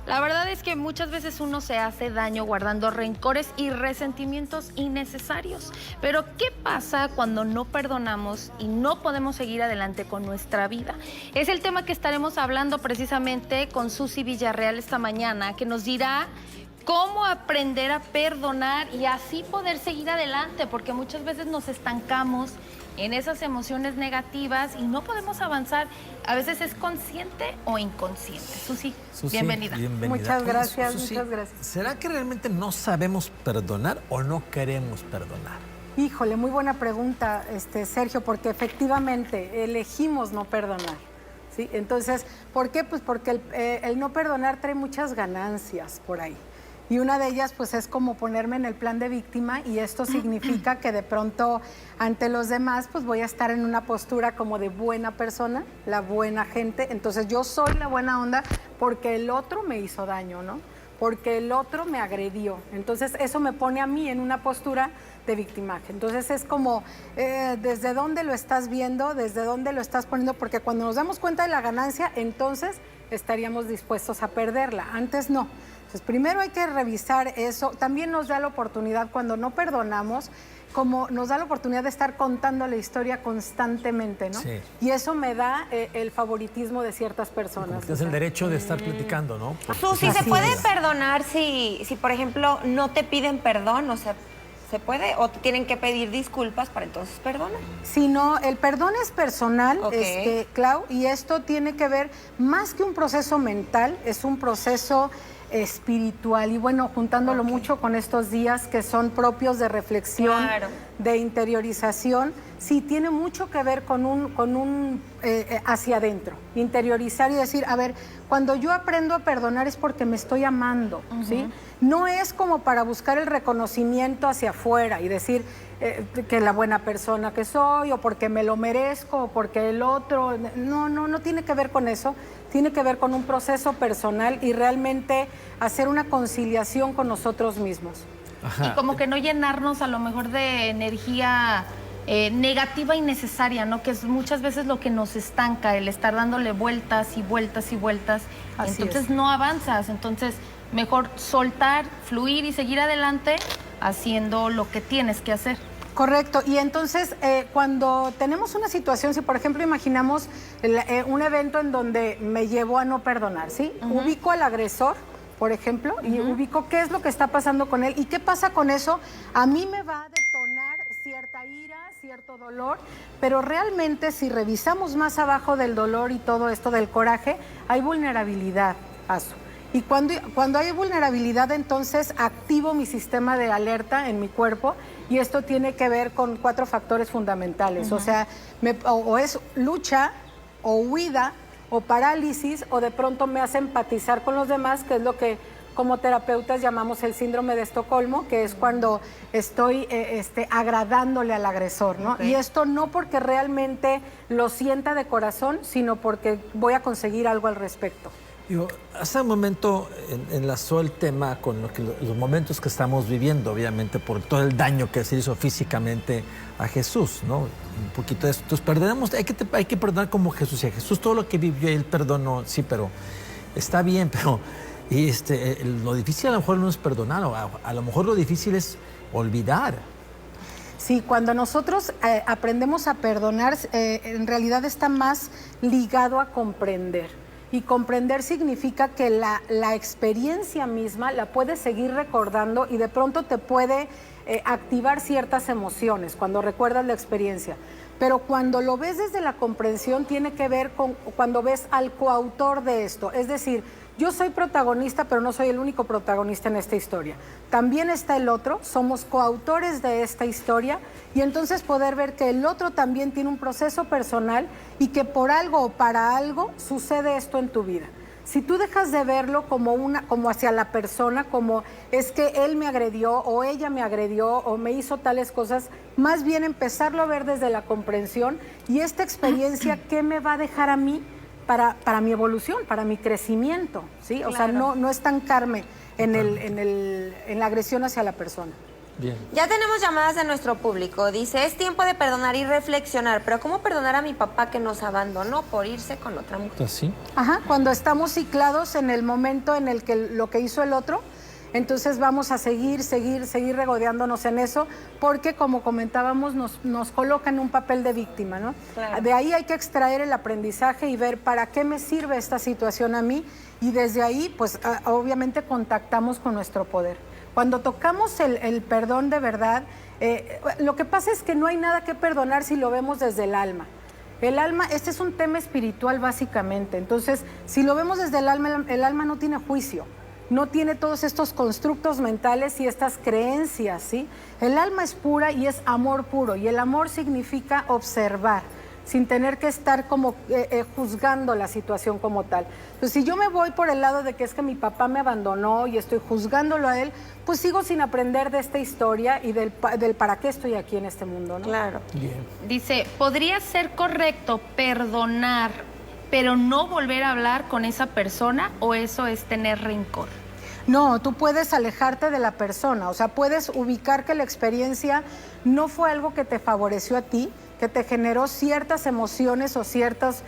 La verdad es que muchas veces uno se hace daño guardando rencores y resentimientos innecesarios. Pero ¿qué pasa cuando no perdonamos y no podemos seguir adelante con nuestra vida? Es el tema que estaremos hablando precisamente con Susy Villarreal esta mañana, que nos dirá cómo aprender a perdonar y así poder seguir adelante, porque muchas veces nos estancamos en esas emociones negativas y no podemos avanzar. A veces es consciente o inconsciente. Susy, bienvenida. Muchas gracias, Susy, muchas gracias. ¿Será que realmente no sabemos perdonar o no queremos perdonar? Híjole, muy buena pregunta, Sergio, porque efectivamente elegimos no perdonar, ¿sí? Entonces, ¿por qué? Pues porque el no perdonar trae muchas ganancias por ahí. Y una de ellas, pues, es como ponerme en el plan de víctima, y esto significa que de pronto ante los demás, pues, voy a estar en una postura como de buena persona, la buena gente. Entonces, yo soy la buena onda porque el otro me hizo daño, ¿no? Porque el otro me agredió. Entonces, eso me pone a mí en una postura de victimaje. Entonces, es como, ¿desde dónde lo estás viendo? ¿Desde dónde lo estás poniendo? Porque cuando nos damos cuenta de la ganancia, entonces estaríamos dispuestos a perderla. Antes no. Entonces, primero hay que revisar eso. También nos da la oportunidad, cuando no perdonamos, como nos da la oportunidad de estar contando la historia constantemente, ¿no? Sí. Y eso me da el favoritismo de ciertas personas. Es el derecho de estar platicando, ¿no? Susy, ¿se Así puede es. perdonar si, por ejemplo, no te piden perdón? O sea, ¿se puede? ¿O te tienen que pedir disculpas para entonces perdonar? Si no, el perdón es personal, Ok. Clau, y esto tiene que ver, más que un proceso mental, es un proceso espiritual. Y bueno, juntándolo mucho con estos días que son propios de reflexión, Claro. de interiorización, sí tiene mucho que ver con un hacia adentro, interiorizar y decir, a ver, cuando yo aprendo a perdonar es porque me estoy amando, ¿sí? No es como para buscar el reconocimiento hacia afuera y decir que la buena persona que soy, o porque me lo merezco, o porque el otro... No tiene que ver con eso, tiene que ver con un proceso personal y realmente hacer una conciliación con nosotros mismos. Ajá. Y como que no llenarnos a lo mejor de energía negativa innecesaria, ¿no? Que es muchas veces lo que nos estanca, el estar dándole vueltas y vueltas y vueltas. Así Entonces es. no avanzas. Entonces, mejor soltar, fluir y seguir adelante haciendo lo que tienes que hacer. Correcto, y entonces cuando tenemos una situación, si por ejemplo imaginamos un evento en donde me llevó a no perdonar, ¿sí? Ubico al agresor, por ejemplo, y ubico qué es lo que está pasando con él y qué pasa con eso. A mí me va a detonar cierta ira, cierto dolor, pero realmente si revisamos más abajo del dolor y todo esto del coraje, hay vulnerabilidad, Azu. Y cuando hay vulnerabilidad, entonces activo mi sistema de alerta en mi cuerpo, y esto tiene que ver con 4 factores fundamentales. O sea, o es lucha, o huida, o parálisis, o de pronto me hace empatizar con los demás, que es lo que como terapeutas llamamos el síndrome de Estocolmo, que es cuando estoy agradándole al agresor, ¿no? Okay. Y esto no porque realmente lo sienta de corazón, sino porque voy a conseguir algo al respecto. Digo, hace un momento enlazó el tema con los momentos que estamos viviendo, obviamente, por todo el daño que se hizo físicamente a Jesús, ¿no? Un poquito de eso. Entonces, perdonamos, hay que perdonar como Jesús. Y a Jesús todo lo que vivió, él perdonó, sí, pero está bien, pero lo difícil a lo mejor no es perdonar, a lo mejor lo difícil es olvidar. Sí, cuando nosotros aprendemos a perdonar, en realidad está más ligado a comprender. Y comprender significa que la experiencia misma la puedes seguir recordando y de pronto te puede activar ciertas emociones cuando recuerdas la experiencia. Pero cuando lo ves desde la comprensión tiene que ver con cuando ves al coautor de esto. Es decir, yo soy protagonista, pero no soy el único protagonista en esta historia. También está el otro, somos coautores de esta historia, y entonces poder ver que el otro también tiene un proceso personal y que por algo o para algo sucede esto en tu vida. Si tú dejas de verlo como hacia la persona, como es que él me agredió o ella me agredió o me hizo tales cosas, más bien empezarlo a ver desde la comprensión y esta experiencia, ¿qué me va a dejar a mí para mi evolución, para mi crecimiento? ¿Sí? O sea, no estancarme en la agresión hacia la persona. Bien. Ya tenemos llamadas de nuestro público. Dice, es tiempo de perdonar y reflexionar, pero ¿cómo perdonar a mi papá que nos abandonó por irse con otra mujer? ¿Así? Ajá, cuando estamos ciclados en el momento en el que lo que hizo el otro, entonces vamos a seguir regodeándonos en eso, porque como comentábamos, nos coloca en un papel de víctima, ¿no? Claro. De ahí hay que extraer el aprendizaje y ver para qué me sirve esta situación a mí, y desde ahí, pues obviamente contactamos con nuestro poder. Cuando tocamos el perdón de verdad, lo que pasa es que no hay nada que perdonar si lo vemos desde el alma. El alma, este es un tema espiritual básicamente, entonces si lo vemos desde el alma no tiene juicio, no tiene todos estos constructos mentales y estas creencias, ¿sí? El alma es pura y es amor puro, y el amor significa observar, sin tener que estar como juzgando la situación como tal. Entonces, si yo me voy por el lado de que es que mi papá me abandonó y estoy juzgándolo a él, pues sigo sin aprender de esta historia y del para qué estoy aquí en este mundo, ¿no? Claro. Bien. Dice, ¿podría ser correcto perdonar, pero no volver a hablar con esa persona, o eso es tener rencor? No, tú puedes alejarte de la persona, o sea, puedes ubicar que la experiencia no fue algo que te favoreció a ti, que te generó ciertas emociones o ciertos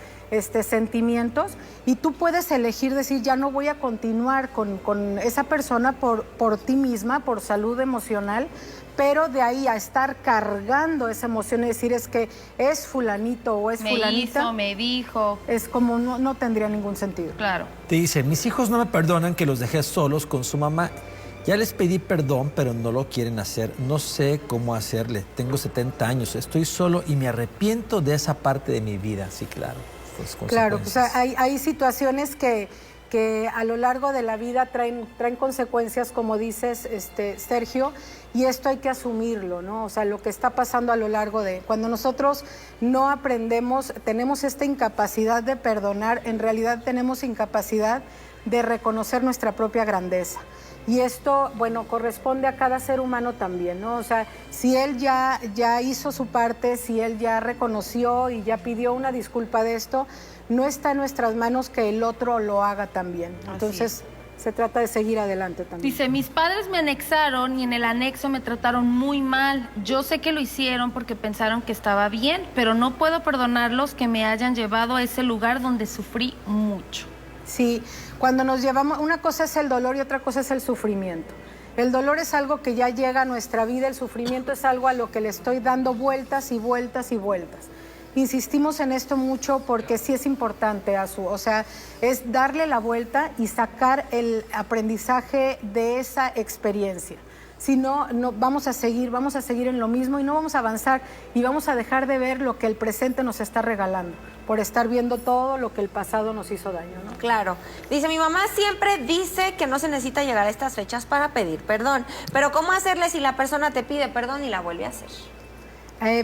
sentimientos, y tú puedes elegir decir, ya no voy a continuar con esa persona por ti misma, por salud emocional, pero de ahí a estar cargando esa emoción y decir es que es fulanito o es fulanita, Me dijo. es como no tendría ningún sentido. Claro. Te dice, mis hijos no me perdonan que los dejé solos con su mamá. Ya les pedí perdón, pero no lo quieren hacer. No sé cómo hacerle. Tengo 70 años, estoy solo y me arrepiento de esa parte de mi vida. Sí, claro. Pues, Claro, o sea, hay situaciones que a lo largo de la vida traen consecuencias, como dices, Sergio, y esto hay que asumirlo, ¿no? O sea, lo que está pasando a lo largo de... Cuando nosotros no aprendemos, tenemos esta incapacidad de perdonar, en realidad tenemos incapacidad de reconocer nuestra propia grandeza. Y esto, bueno, corresponde a cada ser humano también, ¿no? O sea, si él ya hizo su parte, si él ya reconoció y ya pidió una disculpa de esto, no está en nuestras manos que el otro lo haga también. Entonces, se trata de seguir adelante también. Dice, mis padres me anexaron y en el anexo me trataron muy mal. Yo sé que lo hicieron porque pensaron que estaba bien, pero no puedo perdonarlos que me hayan llevado a ese lugar donde sufrí mucho. Sí, cuando nos llevamos, una cosa es el dolor y otra cosa es el sufrimiento. El dolor es algo que ya llega a nuestra vida, el sufrimiento es algo a lo que le estoy dando vueltas y vueltas y vueltas. Insistimos en esto mucho porque sí es importante, o sea, es darle la vuelta y sacar el aprendizaje de esa experiencia. Si no, vamos a seguir en lo mismo y no vamos a avanzar y vamos a dejar de ver lo que el presente nos está regalando por estar viendo todo lo que el pasado nos hizo daño, ¿no? Claro. Dice, mi mamá siempre dice que no se necesita llegar a estas fechas para pedir perdón, pero ¿cómo hacerle si la persona te pide perdón y la vuelve a hacer?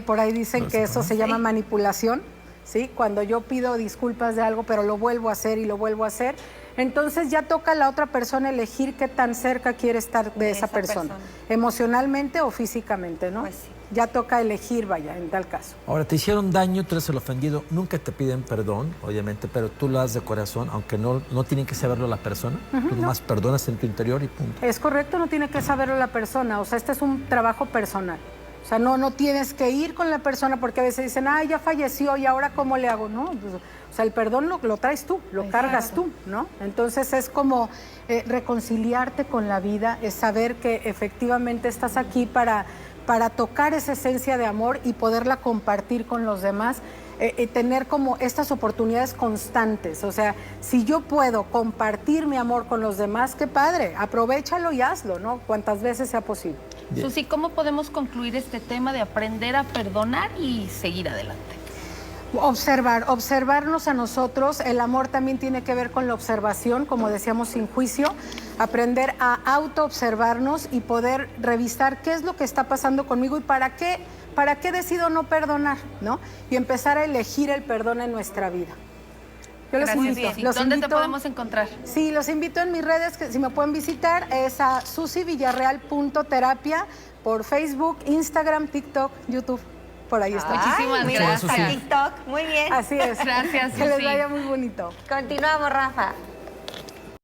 Por ahí dicen que eso se llama manipulación, ¿sí? Cuando yo pido disculpas de algo, pero lo vuelvo a hacer y lo vuelvo a hacer, entonces ya toca a la otra persona elegir qué tan cerca quiere estar de esa persona, emocionalmente o físicamente, ¿no? Pues sí. Ya toca elegir, vaya, en tal caso. Ahora, te hicieron daño, tú eres el ofendido, nunca te piden perdón, obviamente, pero tú lo haces de corazón, aunque no tiene que saberlo la persona, tú nomás perdonas en tu interior y punto. Es correcto, no tiene que saberlo la persona, o sea, este es un trabajo personal. O sea, no tienes que ir con la persona porque a veces dicen, ya falleció y ahora ¿cómo le hago? No, pues, o sea, el perdón lo traes tú, lo cargas tú, ¿no? Entonces es como reconciliarte con la vida, es saber que efectivamente estás aquí para tocar esa esencia de amor y poderla compartir con los demás, tener como estas oportunidades constantes. O sea, si yo puedo compartir mi amor con los demás, qué padre, aprovéchalo y hazlo, ¿no? Cuantas veces sea posible. Bien. Susi, ¿cómo podemos concluir este tema de aprender a perdonar y seguir adelante? Observarnos a nosotros. El amor también tiene que ver con la observación, como decíamos, sin juicio. Aprender a autoobservarnos y poder revisar qué es lo que está pasando conmigo y para qué decido no perdonar, ¿no? Y empezar a elegir el perdón en nuestra vida. Yo los Gracias, invito. Susi. ¿Dónde te podemos encontrar? Sí, los invito en mis redes, que si me pueden visitar, es a susivillarreal.terapia por Facebook, Instagram, TikTok, YouTube. Por ahí está. Muchísimas Mira, gracias. hasta TikTok, muy bien. Así es. Gracias, Que les Susi. vaya muy bonito. Continuamos, Rafa.